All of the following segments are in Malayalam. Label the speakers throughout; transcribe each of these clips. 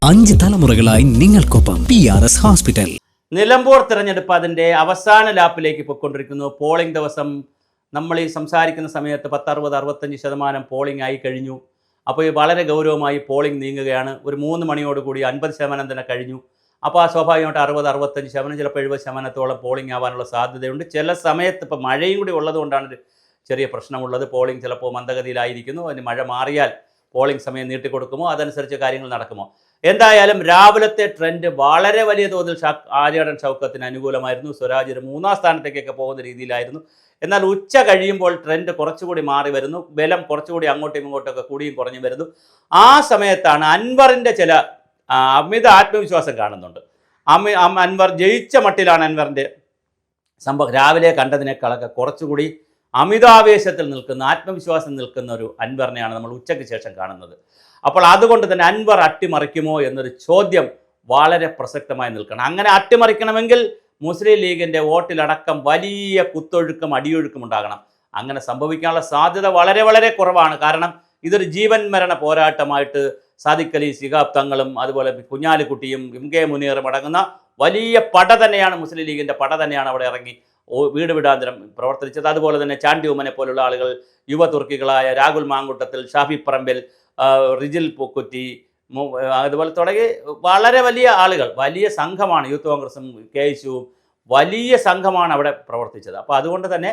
Speaker 1: 5 തലമുറകളായി നിങ്ങൾക്കൊപ്പം PRS ഹോസ്പിറ്റൽ.
Speaker 2: നിലമ്പൂർ തെരഞ്ഞെടുപ്പ് അതിൻ്റെ അവസാന ലാപ്പിലേക്ക് പോയിക്കൊണ്ടിരിക്കുന്നു. പോളിംഗ് ദിവസം നമ്മൾ ഈ സംസാരിക്കുന്ന സമയത്ത് 60-65% പോളിംഗ് ആയി കഴിഞ്ഞു. അപ്പോൾ ഈ വളരെ ഗൗരവമായി പോളിംഗ് നീങ്ങുകയാണ്. ഒരു 3 മണിയോടുകൂടി 50% തന്നെ കഴിഞ്ഞു. അപ്പോൾ ആ സ്വാഭാവികമായിട്ട് 60-65%, ചിലപ്പോൾ 70%-ഓളം പോളിംഗ് ആവാനുള്ള സാധ്യതയുണ്ട്. ചില സമയത്ത് ഇപ്പോൾ മഴയും കൂടി ഉള്ളതുകൊണ്ടാണ് ചെറിയ പ്രശ്നമുള്ളത്. പോളിംഗ് ചിലപ്പോൾ മന്ദഗതിയിലായിരിക്കുന്നു. അതിന് മഴ മാറിയാൽ പോളിംഗ് സമയം നീട്ടിക്കൊടുക്കുമോ, അതനുസരിച്ച് കാര്യങ്ങൾ നടക്കുമോ? എന്തായാലും രാവിലത്തെ ട്രെൻഡ് വളരെ വലിയ തോതിൽ ആര്യാടൻ ഷൗക്കത്തിന് അനുകൂലമായിരുന്നു. സ്വരാജ് ഒരു 3ാം സ്ഥാനത്തേക്കൊക്കെ പോകുന്ന രീതിയിലായിരുന്നു. എന്നാൽ ഉച്ച കഴിയുമ്പോൾ ട്രെൻഡ് കുറച്ചുകൂടി മാറി വരുന്നു. ബലം കുറച്ചുകൂടി അങ്ങോട്ടും ഇങ്ങോട്ടൊക്കെ കൂടിയും കുറഞ്ഞു വരുന്നു. ആ സമയത്താണ് അൻവറിൻ്റെ ചില അമിത ആത്മവിശ്വാസം കാണുന്നുണ്ട്. അൻവർ ജയിച്ച മട്ടിലാണ് അൻവറിൻ്റെ സംഭവം. രാവിലെ കണ്ടതിനേക്കാളൊക്കെ കുറച്ചുകൂടി അമിതാവേശത്തിൽ നിൽക്കുന്ന, ആത്മവിശ്വാസം നിൽക്കുന്ന ഒരു അൻവറിനെയാണ് നമ്മൾ ഉച്ചയ്ക്ക് ശേഷം കാണുന്നത്. അപ്പോൾ അതുകൊണ്ട് തന്നെ അൻവർ അട്ടിമറിക്കുമോ എന്നൊരു ചോദ്യം വളരെ പ്രസക്തമായി നിൽക്കണം. അങ്ങനെ അട്ടിമറിക്കണമെങ്കിൽ മുസ്ലിം ലീഗിൻ്റെ വോട്ടിലടക്കം വലിയ കുത്തൊഴുക്കും അടിയൊഴുക്കും ഉണ്ടാകണം. അങ്ങനെ സംഭവിക്കാനുള്ള സാധ്യത വളരെ വളരെ കുറവാണ്. കാരണം ഇതൊരു ജീവൻ മരണ പോരാട്ടമായിട്ട് സാദിഖ് അലി ശിഹാബ് തങ്ങളും അതുപോലെ കുഞ്ഞാലിക്കുട്ടിയും MK മുനീറും അടങ്ങുന്ന വലിയ പട തന്നെയാണ്, മുസ്ലിം ലീഗിൻ്റെ പട തന്നെയാണ് അവിടെ ഇറങ്ങി വീട് വിടാന്തരം പ്രവർത്തിച്ചത്. അതുപോലെ തന്നെ ചാണ്ടി ഉമ്മനെ പോലുള്ള ആളുകൾ, യുവ തുർക്കികളായ രാഹുൽ മാങ്കുട്ടത്തിൽ, ഷാഫി പറമ്പിൽ, റിജിൽ പൂക്കുറ്റി, അതുപോലെ തുടങ്ങി വളരെ വലിയ ആളുകൾ, വലിയ സംഘമാണ്. യൂത്ത് കോൺഗ്രസും KSUവും വലിയ സംഘമാണ് അവിടെ പ്രവർത്തിച്ചത്. അപ്പോൾ അതുകൊണ്ട് തന്നെ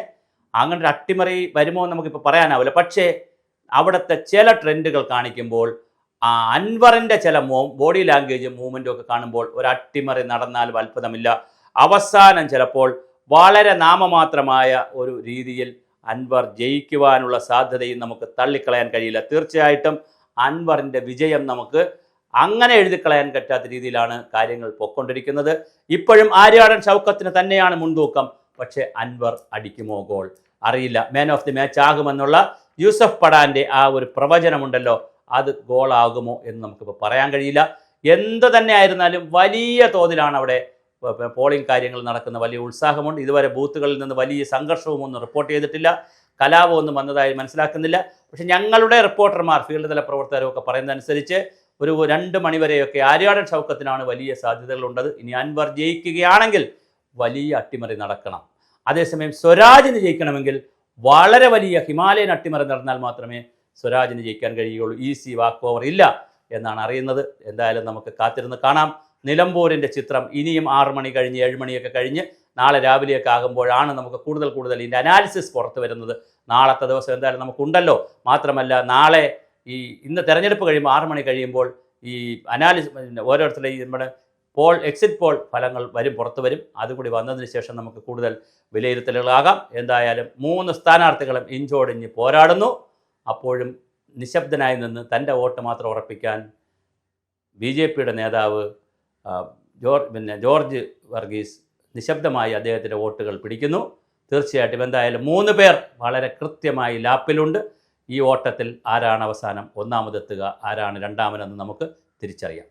Speaker 2: അങ്ങനെ ഒരു അട്ടിമറി വരുമോ എന്ന് നമുക്കിപ്പോൾ പറയാനാവില്ല. പക്ഷേ അവിടുത്തെ ചില ട്രെൻഡുകൾ കാണിക്കുമ്പോൾ അൻവറിൻ്റെ ചില ബോഡി ലാംഗ്വേജും മൂവ്മെൻറ്റും ഒക്കെ കാണുമ്പോൾ ഒരു അട്ടിമറി നടന്നാൽ അത്ഭുതമില്ല. അവസാനം ചിലപ്പോൾ വളരെ നാമമാത്രമായ ഒരു രീതിയിൽ അൻവർ ജയിക്കുവാനുള്ള സാധ്യതയും നമുക്ക് തള്ളിക്കളയാൻ കഴിയില്ല. തീർച്ചയായിട്ടും അൻവറിൻ്റെ വിജയം നമുക്ക് അങ്ങനെ എഴുതിക്കളയാൻ പറ്റാത്ത രീതിയിലാണ് കാര്യങ്ങൾ പൊയ്ക്കൊണ്ടിരിക്കുന്നത്. ഇപ്പോഴും ആര്യാടൻ ഷൗക്കത്തിന് തന്നെയാണ് മുൻതൂക്കം. പക്ഷേ അൻവർ അടിക്കുമോ ഗോൾ അറിയില്ല. മാൻ ഓഫ് ദി മാച്ച് ആകുമെന്നുള്ള യൂസഫ് പടാൻ്റെ ആ ഒരു പ്രവചനമുണ്ടല്ലോ, അത് ഗോളാകുമോ എന്ന് നമുക്കിപ്പോൾ പറയാൻ കഴിയില്ല. എന്ത് തന്നെ ആയിരുന്നാലും വലിയ തോതിലാണ് അവിടെ പോളിംഗ് കാര്യങ്ങൾ നടക്കുന്ന, വലിയ ഉത്സാഹമുണ്ട്. ഇതുവരെ ബൂത്തുകളിൽ നിന്ന് വലിയ സംഘർഷവും ഒന്നും റിപ്പോർട്ട് ചെയ്തിട്ടില്ല, കലാപമൊന്നും വന്നതായി മനസ്സിലാക്കുന്നില്ല. പക്ഷേ ഞങ്ങളുടെ റിപ്പോർട്ടർമാർ, ഫീൽഡ് തല പ്രവർത്തകരൊക്കെ പറയുന്നതനുസരിച്ച് ഒരു 2 മണിവരെയൊക്കെ ആര്യാടൻ ഷൗക്കത്തിനാണ് വലിയ സാധ്യതകളുള്ളത്. ഇനി അൻവർ ജയിക്കുകയാണെങ്കിൽ വലിയ അട്ടിമറി നടക്കണം. അതേസമയം സ്വരാജിന് ജയിക്കണമെങ്കിൽ വളരെ വലിയ ഹിമാലയൻ അട്ടിമറി നടന്നാൽ മാത്രമേ സ്വരാജിന് ജയിക്കാൻ കഴിയുകയുള്ളൂ. ഈസി വാക്ക് ഓവർ ഇല്ല എന്നാണ് അറിയുന്നത്. എന്തായാലും നമുക്ക് കാത്തിരുന്ന് കാണാം. നിലമ്പൂരിൻ്റെ ചിത്രം ഇനിയും 6 മണി കഴിഞ്ഞ് 7 മണിയൊക്കെ കഴിഞ്ഞ് നാളെ രാവിലെയൊക്കെ ആകുമ്പോഴാണ് നമുക്ക് കൂടുതൽ ഇതിൻ്റെ അനാലിസിസ് പുറത്ത് വരുന്നത്. നാളത്തെ ദിവസം എന്തായാലും നമുക്കുണ്ടല്ലോ. മാത്രമല്ല നാളെ ഇന്ന് തെരഞ്ഞെടുപ്പ് കഴിയുമ്പോൾ 6 മണി കഴിയുമ്പോൾ ഈ ഓരോരുത്തരുടെയും നമ്മുടെ എക്സിറ്റ് പോൾ ഫലങ്ങൾ പുറത്തു വരും. അതുകൂടി വന്നതിന് ശേഷം നമുക്ക് കൂടുതൽ വിലയിരുത്തലുകളാകാം. എന്തായാലും 3 സ്ഥാനാർത്ഥികളും ഇഞ്ചോടിഞ്ഞ് പോരാടുന്നു. അപ്പോഴും നിശബ്ദനായി നിന്ന് തൻ്റെ വോട്ട് മാത്രം ഉറപ്പിക്കാൻ BJPയുടെ നേതാവ് ജോർജ് വർഗീസ് നിശബ്ദമായി അദ്ദേഹത്തിൻ്റെ വോട്ടുകൾ പിടിക്കുന്നു. തീർച്ചയായിട്ടും എന്തായാലും 3 പേർ വളരെ കൃത്യമായി ലാപ്പിലുണ്ട്. ഈ ഓട്ടത്തിൽ ആരാണ് അവസാനം ഒന്നാമതെത്തുക, ആരാണ് രണ്ടാമനെന്ന് നമുക്ക് തിരിച്ചറിയാം.